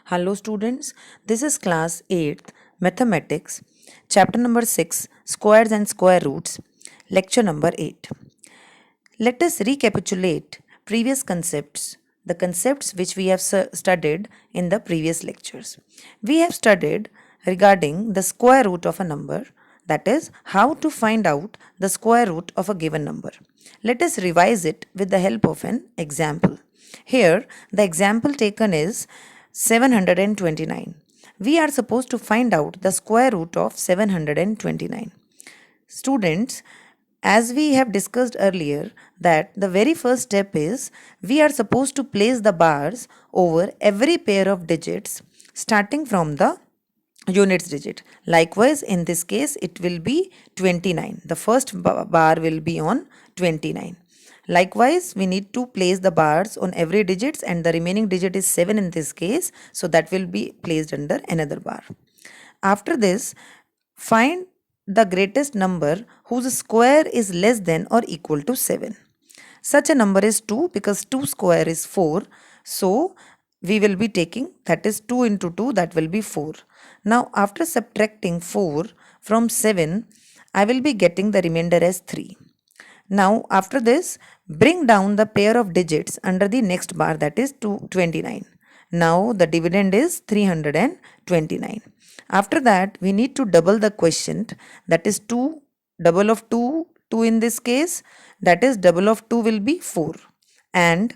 Hello students, this is class 8th Mathematics, chapter number 6 Squares and Square Roots, lecture number 8. Let us recapitulate previous concepts, the concepts which we have studied in the previous lectures. We have studied regarding the square root of a number, that is, how to find out the square root of a given number. Let us revise it with the help of an example. Here, the example taken is 729. We are supposed to find out the square root of 729. Students, as we have discussed earlier, that the very first step is we are supposed to place the bars over every pair of digits starting from the units digit. Likewise, in this case, it will be 29. The first bar will be on 29. Likewise, we need to place the bars on every digits and the remaining digit is 7 in this case. So that will be placed under another bar. After this, find the greatest number whose square is less than or equal to 7. Such a number is 2 because 2 square is 4. So we will be taking, that is 2 into 2, that will be 4. Now after subtracting 4 from 7, I will be getting the remainder as 3. Now after this, bring down the pair of digits under the next bar, that is 29. Now the dividend is 329. After that, we need to double the quotient, that is 2, double of 2 in this case, that is double of 2 will be 4. And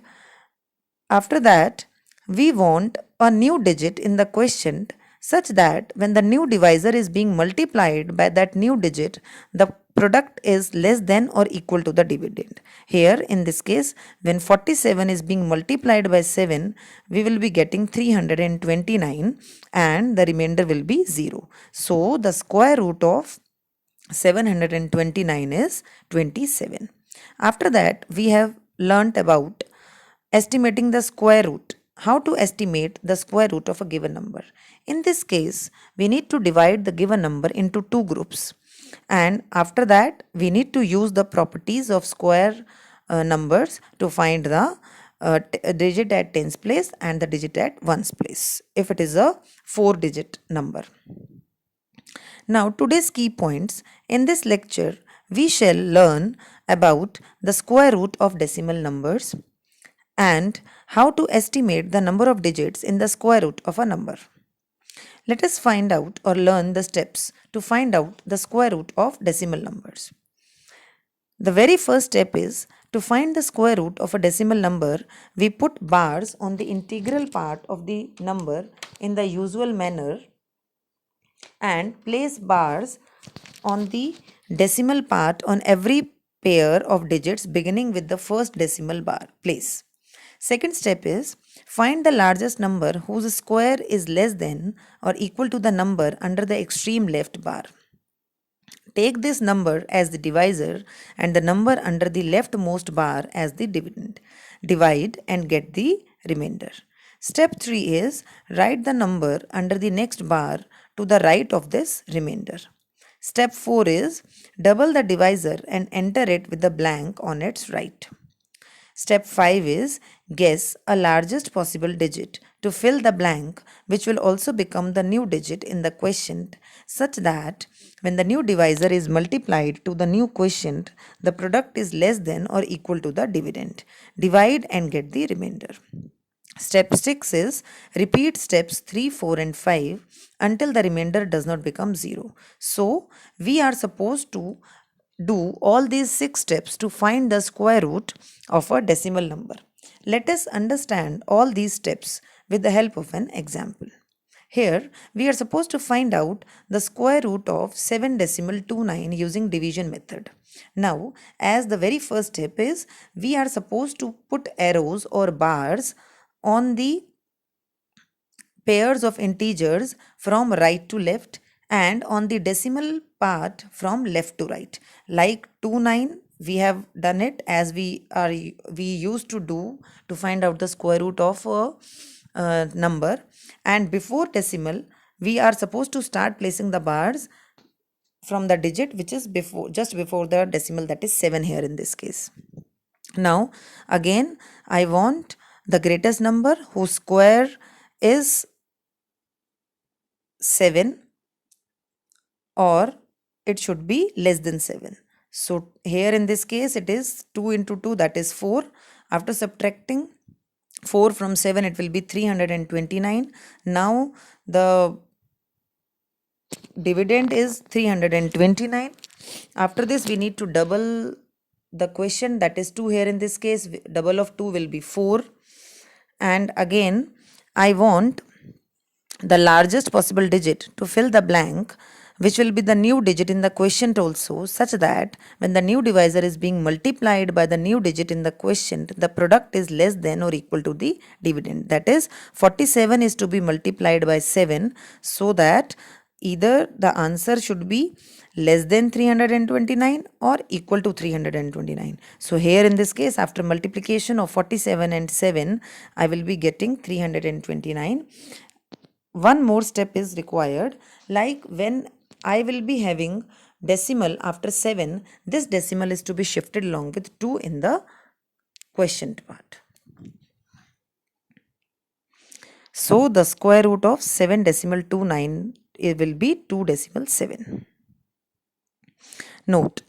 after that, we want a new digit in the quotient such that when the new divisor is being multiplied by that new digit, the product is less than or equal to the dividend. Here in this case, when 47 is being multiplied by 7, we will be getting 329 and the remainder will be 0. So the square root of 729 is 27. After that, we have learnt about estimating the square root. How to estimate the square root of a given number. In this case, we need to divide the given number into two groups. And after that, we need to use the properties of square numbers to find the digit at tens place and the digit at ones place if it is a 4-digit number. Now today's key points. In this lecture, we shall learn about the square root of decimal numbers and how to estimate the number of digits in the square root of a number. Let us find out or learn the steps to find out the square root of decimal numbers. The very first step is to find the square root of a decimal number. We put bars on the integral part of the number in the usual manner and place bars on the decimal part on every pair of digits beginning with the first decimal bar place. Second step is find the largest number whose square is less than or equal to the number under the extreme left bar. Take this number as the divisor and the number under the leftmost bar as the dividend. Divide and get the remainder. Step 3 is write the number under the next bar to the right of this remainder. Step 4 is double the divisor and enter it with the blank on its right. Step 5 is guess a largest possible digit to fill the blank, which will also become the new digit in the quotient, such that when the new divisor is multiplied to the new quotient, the product is less than or equal to the dividend. Divide and get the remainder. Step 6 is repeat steps 3, 4 and 5 until the remainder does not become 0. So, we are supposed to do all these 6 steps to find the square root of a decimal number. Let us understand all these steps with the help of an example. Here, we are supposed to find out the square root of 7.29 using division method. Now, as the very first step is, we are supposed to put arrows or bars on the pairs of integers from right to left and on the decimal part from left to right. Like 29, we have done it as we used to do to find out the square root of a number, and before decimal we are supposed to start placing the bars from the digit which is just before the decimal, that is 7 here in this case. Now again I want the greatest number whose square is 7 or it should be less than 7. So here in this case it is 2 into 2, that is 4. After subtracting 4 from 7 it will be 329. Now the dividend is 329. After this we need to double the question, that is 2 here in this case. Double of 2 will be 4. And again I want the largest possible digit to fill the blank, which will be the new digit in the quotient also, such that when the new divisor is being multiplied by the new digit in the quotient, the product is less than or equal to the dividend. That is 47 is to be multiplied by 7, so that either the answer should be less than 329 or equal to 329. So here in this case, after multiplication of 47 and 7, I will be getting 329. One more step is required, like when I will be having decimal after 7, this decimal is to be shifted along with 2 in the quotient part. So the square root of 7 decimal 29, it will be 2 decimal 7. Note,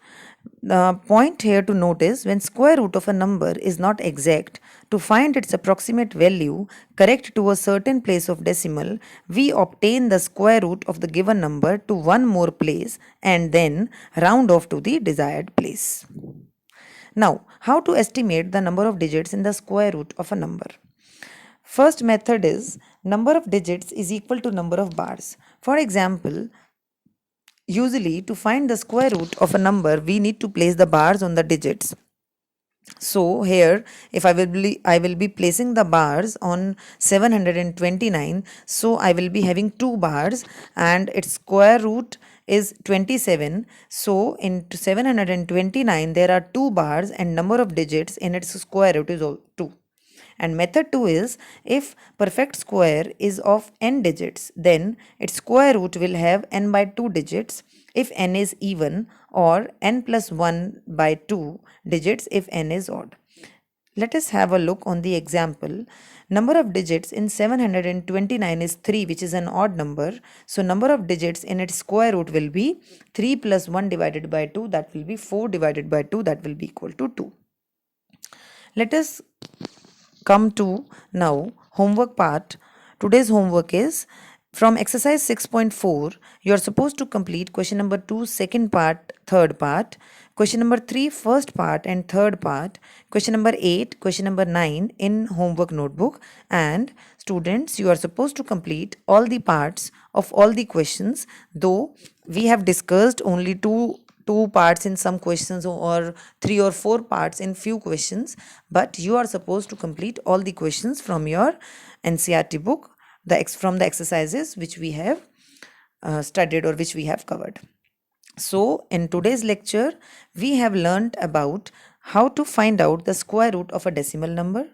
the point here to note is, when square root of a number is not exact, to find its approximate value correct to a certain place of decimal, we obtain the square root of the given number to one more place and then round off to the desired place. Now, how to estimate the number of digits in the square root of a number? First method is number of digits is equal to number of bars. For example, usually to find the square root of a number, we need to place the bars on the digits. So here, if I will be placing the bars on 729, so I will be having 2 bars and its square root is 27. So in 729 there are 2 bars and number of digits in its square root is 2. And method 2 is, if perfect square is of n digits, then its square root will have n by 2 digits if n is even, or n plus 1 by 2 digits if n is odd. Let us have a look on the example. Number of digits in 729 is 3, which is an odd number. So number of digits in its square root will be 3 plus 1 divided by 2, that will be 4 divided by 2, that will be equal to 2. Let us come to now homework part. Today's homework is from exercise 6.4. You are supposed to complete question number 2 second part, third part, question number 3 first part and third part, question number 8, question number 9 in homework notebook. And students, you are supposed to complete all the parts of all the questions, though we have discussed only two parts in some questions or 3 or 4 parts in few questions, but you are supposed to complete all the questions from your NCERT book, from the exercises which we have studied or which we have covered. So in today's lecture we have learnt about how to find out the square root of a decimal number,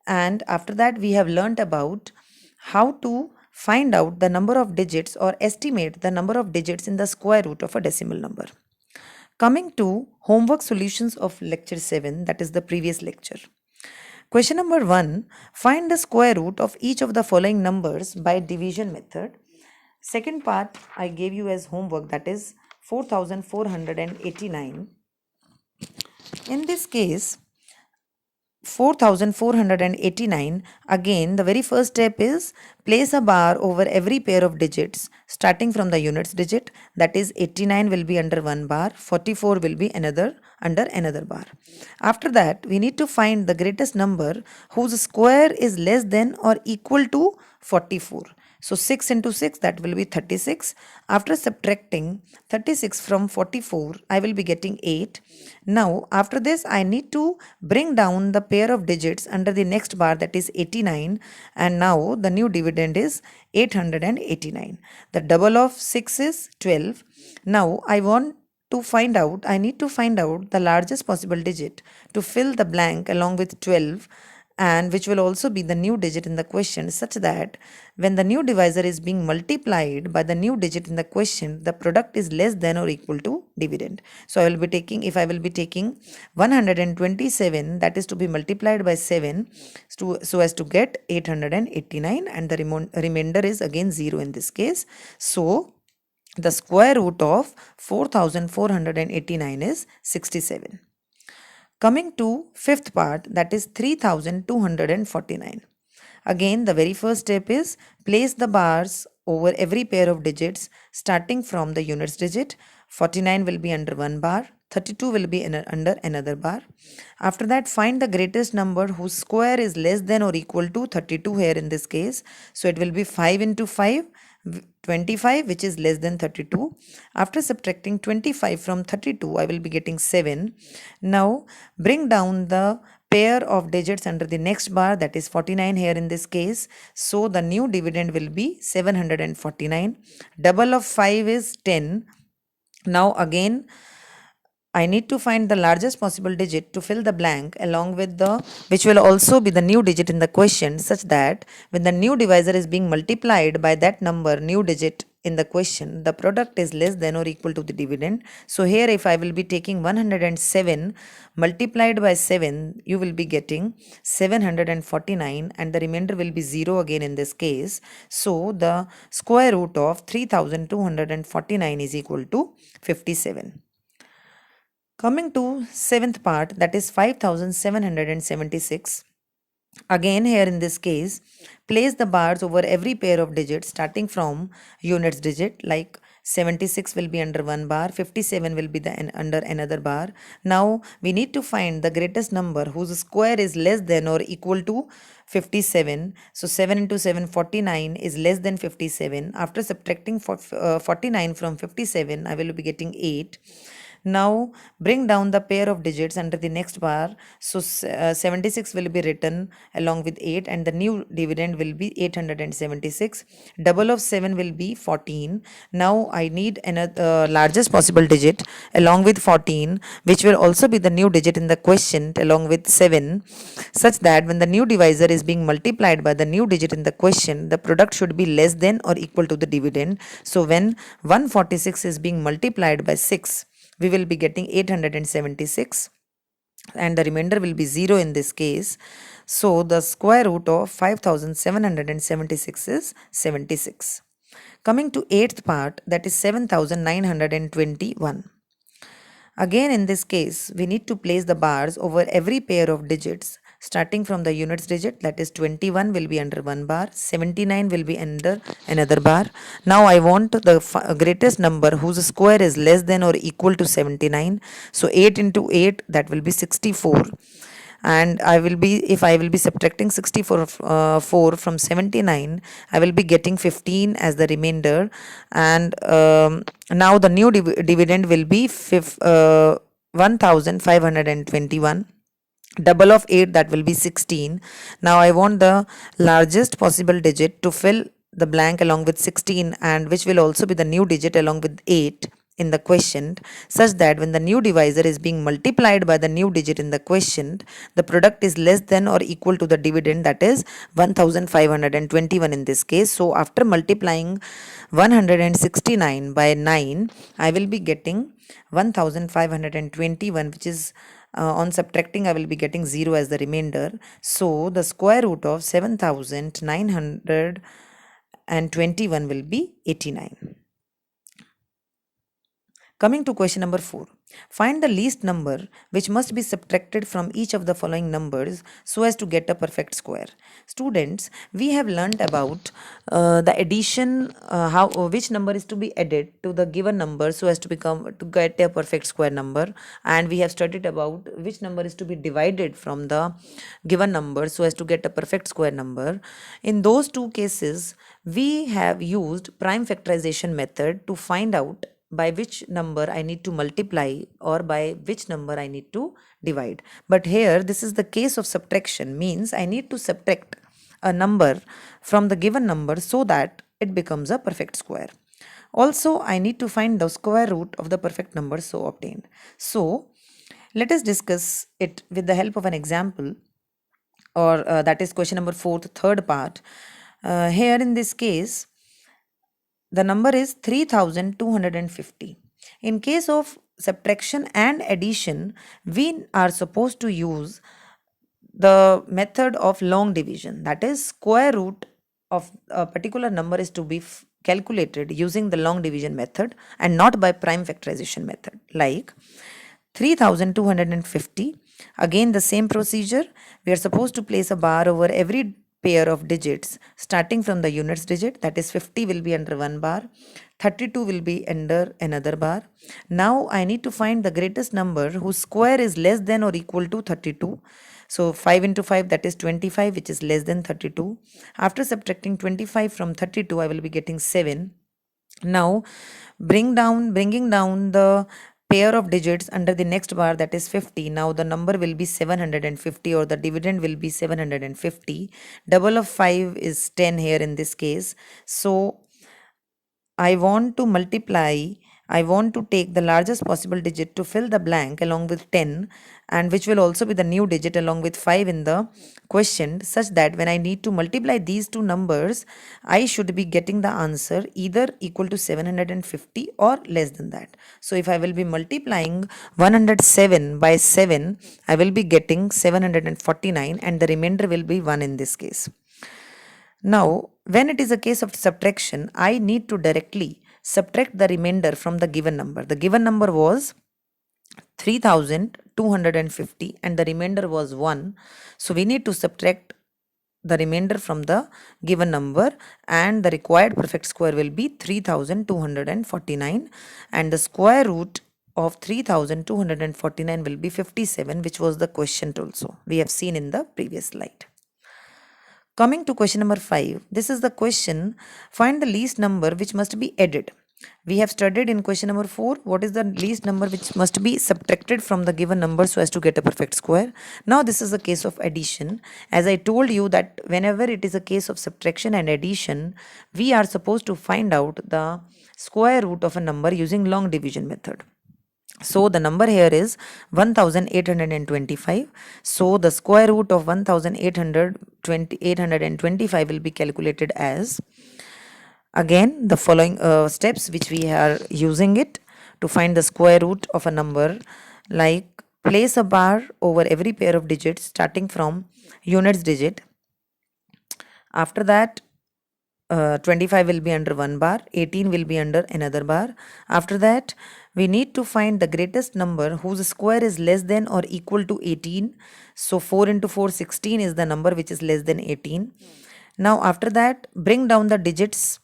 and after that we have learnt about how to find out the number of digits or estimate the number of digits in the square root of a decimal number. Coming to homework solutions of lecture 7, that is the previous lecture. Question number 1, find the square root of each of the following numbers by division method. Second part I gave you as homework, that is 4489. In this case, 4489, again the very first step is place a bar over every pair of digits starting from the units digit, that is 89 will be under one bar, 44 will be under another bar. After that we need to find the greatest number whose square is less than or equal to 44. So 6 into 6, that will be 36. After subtracting 36 from 44, I will be getting 8. Now after this I need to bring down the pair of digits under the next bar, that is 89, and now the new dividend is 889. The double of 6 is 12. Now I need to find out the largest possible digit to fill the blank along with 12, and which will also be the new digit in the question, such that when the new divisor is being multiplied by the new digit in the question, the product is less than or equal to dividend. So I will be taking, if I will be taking 127, that is to be multiplied by 7 so as to get 889, and the remainder is again 0 in this case. So the square root of 4489 is 67. Coming to fifth part, that is 3249. Again, the very first step is place the bars over every pair of digits starting from the units digit. 49 will be under one bar, 32 will be under another bar. After that, find the greatest number whose square is less than or equal to 32 here in this case. So it will be 5 into 5, 25, which is less than 32. After subtracting 25 from 32, I will be getting 7. Now bring down the pair of digits under the next bar, that is 49 here in this case. So the new dividend will be 749. Double of 5 is 10. Now again, I need to find the largest possible digit to fill the blank along with the, which will also be the new digit in the question, such that when the new divisor is being multiplied by that number, new digit in the question, the product is less than or equal to the dividend. So here if I will be taking 107 multiplied by 7, you will be getting 749, and the remainder will be 0 again in this case. So the square root of 3249 is equal to 57. Coming to seventh part, that is 5776. Again, here in this case, place the bars over every pair of digits starting from units digit, like 76 will be under one bar, 57 will be under another bar. Now we need to find the greatest number whose square is less than or equal to 57. So 7 into 7, 49 is less than 57. After subtracting 49 from 57, I will be getting 8. Now bring down the pair of digits under the next bar. So 76 will be written along with 8, and the new dividend will be 876. Double of 7 will be 14. Now I need another largest possible digit along with 14, which will also be the new digit in the question along with 7, such that when the new divisor is being multiplied by the new digit in the question, the product should be less than or equal to the dividend. So when 146 is being multiplied by 6, we will be getting 876, and the remainder will be 0 in this case. So the square root of 5776 is 76. Coming to eighth part, that is 7921. Again, in this case, we need to place the bars over every pair of digits starting from the units digit, that is 21 will be under one bar, 79 will be under another bar. Now I want the greatest number whose square is less than or equal to 79. So 8 into 8, that will be 64. And I will be, if I will be subtracting 64 from 79, I will be getting 15 as the remainder. And now the new dividend will be 1521. Double of 8, that will be 16. Now I want the largest possible digit to fill the blank along with 16, and which will also be the new digit along with 8 in the question, such that when the new divisor is being multiplied by the new digit in the question, the product is less than or equal to the dividend, that is 1521 in this case. So after multiplying 169 by 9, I will be getting 1521, which is on subtracting, I will be getting 0 as the remainder. So the square root of 7921 will be 89. Coming to question number 4. Find the least number which must be subtracted from each of the following numbers so as to get a perfect square. Students, we have learnt about the addition, which number is to be added to the given number so as to get a perfect square number, and we have studied about which number is to be divided from the given number so as to get a perfect square number. In those two cases, we have used prime factorization method to find out by which number I need to multiply or by which number I need to divide. But here this is the case of subtraction, means I need to subtract a number from the given number so that it becomes a perfect square. Also, I need to find the square root of the perfect number so obtained. So let us discuss it with the help of an example or that is question number 4, third part. Here in this case, the number is 3250. In case of subtraction and addition, we are supposed to use the method of long division. That is, square root of a particular number is to be calculated using the long division method and not by prime factorization method. Like 3250. Again, the same procedure. We are supposed to place a bar over every pair of digits starting from the units digit. That is, 50 will be under one bar, 32 will be under another bar. Now I need to find the greatest number whose square is less than or equal to 32. So 5 into 5, that is 25, which is less than 32. After subtracting 25 from 32, I will be getting 7. Now bringing down the pair of digits under the next bar, that is 50. Now the number will be 750, or the dividend will be 750. Double of 5 is 10 here in this case. So I want to take the largest possible digit to fill the blank along with 10, and which will also be the new digit along with 5 in the question, such that when I need to multiply these two numbers, I should be getting the answer either equal to 750 or less than that. So if I will be multiplying 107 by 7, I will be getting 749, and the remainder will be 1 in this case. Now, when it is a case of subtraction, I need to directly subtract the remainder from the given number. The given number was 3250 and the remainder was 1. So we need to subtract the remainder from the given number, and the required perfect square will be 3249, and the square root of 3249 will be 57, which was the question also we have seen in the previous slide. Coming to question number 5, this is the question, find the least number which must be added. We have studied in question number 4 what is the least number which must be subtracted from the given number so as to get a perfect square. Now this is a case of addition. As I told you that whenever it is a case of subtraction and addition, we are supposed to find out the square root of a number using long division method. So the number here is 1825. So the square root of 1825 will be calculated as, again, the following steps which we are using it to find the square root of a number, like place a bar over every pair of digits starting from units digit. After that, 25 will be under one bar, 18 will be under another bar. After that, we need to find the greatest number whose square is less than or equal to 18. So 4 into 4, 16 is the number which is less than 18. Now after that, bring down the digits,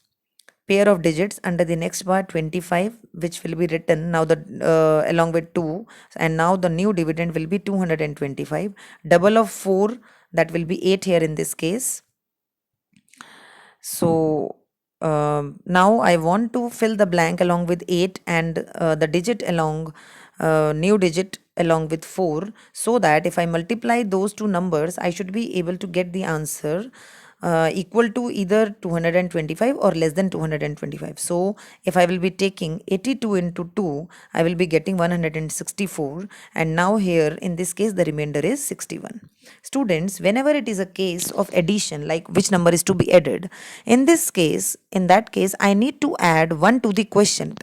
pair of digits under the next bar, 25, which will be written now along with 2, and now the new dividend will be 225. Double of 4, that will be 8 here in this case. So now I want to fill the blank along with 8 and the digit along new digit along with 4, so that if I multiply those two numbers, I should be able to get the answer equal to either 225 or less than 225. So if I will be taking 82 into 2, I will be getting 164, and now here in this case the remainder is 61. Students, whenever it is a case of addition, like which number is to be added, in that case I need to add 1 to the quotient.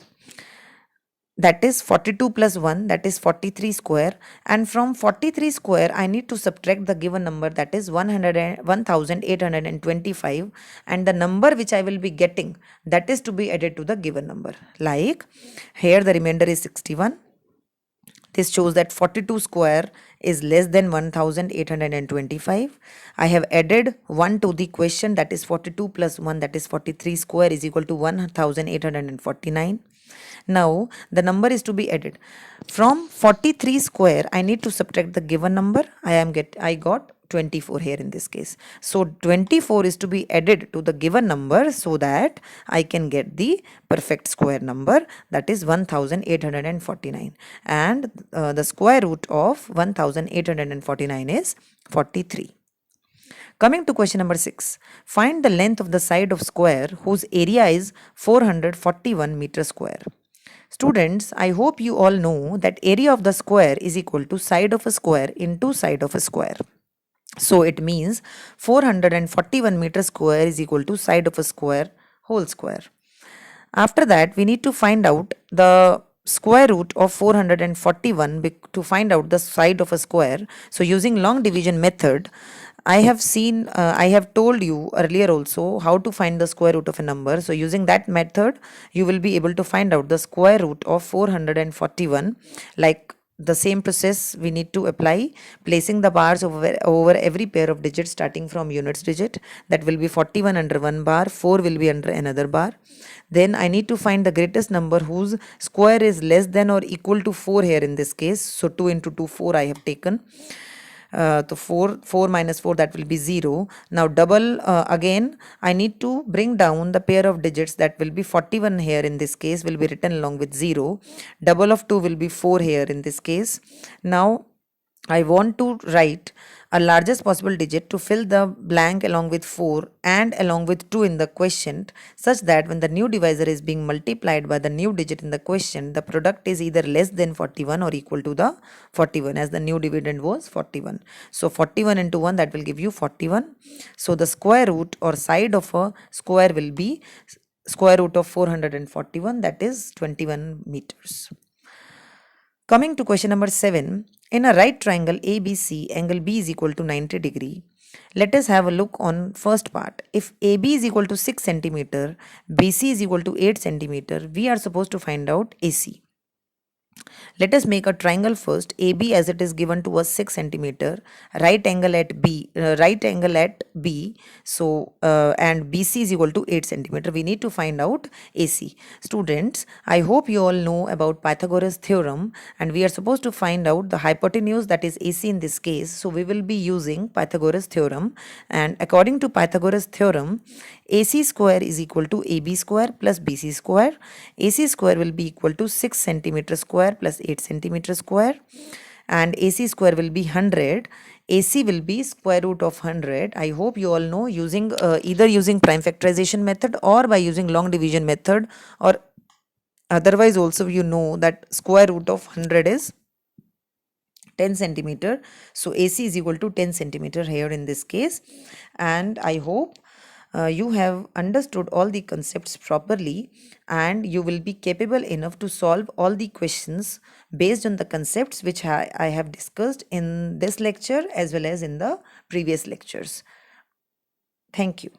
That is 42 plus 1, that is 43 square, and from 43 square I need to subtract the given number, that is 1825, and the number which I will be getting, that is to be added to the given number. Like here the remainder is 61. This shows that 42 square is less than 1825. I have added 1 to the question, that is 42 plus 1, that is 43 square is equal to 1849. Now the number is to be added. From 43 square I need to subtract the given number. I got 24 here in this case. So 24 is to be added to the given number so that I can get the perfect square number, that is 1849, and the square root of 1849 is 43. Coming to question number 6, find the length of the side of square whose area is 441 meter square. Students, I hope you all know that area of the square is equal to side of a square into side of a square. So it means 441 meter square is equal to side of a square whole square. After that, we need to find out the square root of 441 to find out the side of a square. So using long division method, I have told you earlier also how to find the square root of a number. So using that method, you will be able to find out the square root of 441. Like the same process we need to apply, placing the bars over every pair of digits starting from units digit. That will be 41 under one bar, 4 will be under another bar. Then I need to find the greatest number whose square is less than or equal to 4 here in this case. So 2 into 2, 4 I have taken. So 4 minus 4, that will be 0. Now double again I need to bring down the pair of digits, that will be 41 here in this case will be written along with 0. Double of 2 will be 4 here in this case. Now I want to write a largest possible digit to fill the blank along with 4 and along with 2 in the quotient, such that when the new divisor is being multiplied by the new digit in the quotient, the product is either less than 41 or equal to the 41, as the new dividend was 41. So 41 into 1, that will give you 41. So the square root or side of a square will be square root of 441, that is 21 meters. Coming to question number 7, in a right triangle ABC, angle B is equal to 90 degree. Let us have a look on first part. If AB is equal to 6 centimeter, BC is equal to 8 centimeter, we are supposed to find out AC. Let us make a triangle first. AB, as it is given to us, 6 centimeter. Right angle at B. So and BC is equal to 8 centimeter. We need to find out AC. Students, I hope you all know about Pythagoras theorem, and we are supposed to find out the hypotenuse, that is AC in this case. So we will be using Pythagoras theorem, and according to Pythagoras theorem, AC square is equal to AB square plus BC square. AC square will be equal to 6 centimeter square plus 8 centimeter square, and AC square will be 100. AC will be square root of 100. I hope you all know, using either using prime factorization method or by using long division method, or otherwise also you know that square root of 100 is 10 centimeter. So AC is equal to 10 centimeter here in this case, and I hope you have understood all the concepts properly, and you will be capable enough to solve all the questions based on the concepts which I have discussed in this lecture as well as in the previous lectures. Thank you.